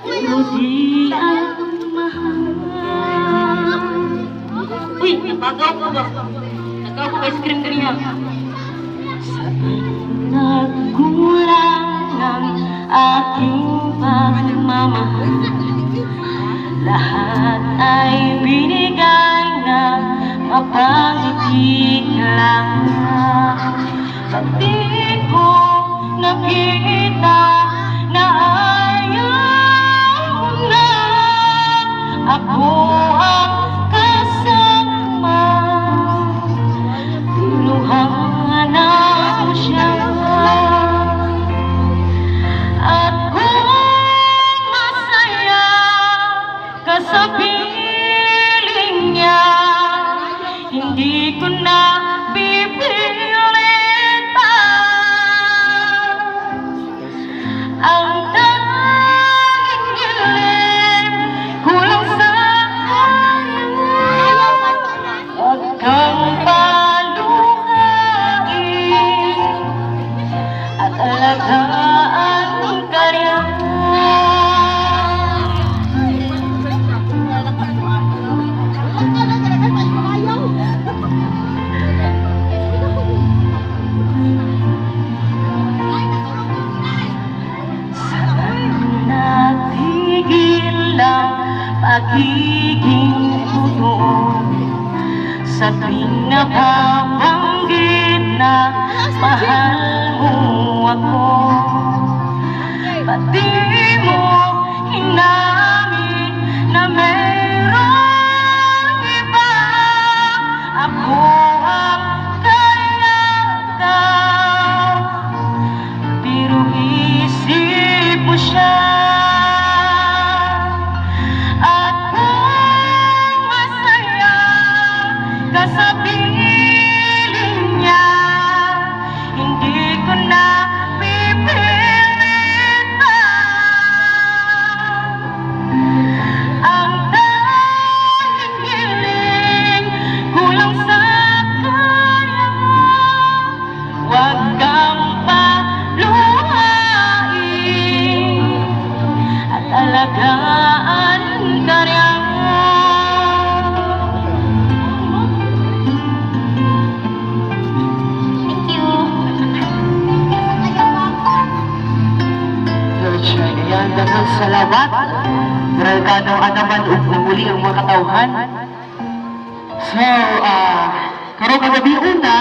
pero di ang mahal. Uy, nagagaw ko ba? Nagagaw ko ice cream ganyan. Saan nagkulang ang aking pagmamahal? Lahat ay binigay na mapangiti lang. Ba't di ko nakita na ayaw na ako ang kasama? Pero hanap mo siya. At kung masaya ka sa piling niya, hindi ko na ang tanging hiling ko lang sa kanya. Huwag kang paluhain at alagaan ka rin. Pagiging totoo sa pinapabanggit na mahal mo ako. Ba't di mo hinamin na mayroong iba? Ako ang kaya-kaya, pero isip mo siya. Sa piling niya, hindi ko na pipilitan. Ang tanging hiling ko lang sa kanya. Huwag kang paluhain at alagaan ka rin. Daghang salamat. Meralkano anaman ug muli ang mga katawhan. So, karong kagabi una,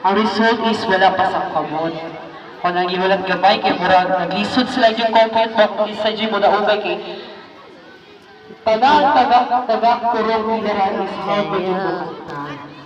ang result is wala pa sa kamot. Kung nang iwalang gabay, kay murag naglisod sila yung compute, bakit isa yung muna ubay kay taga kurong nila is how ba yung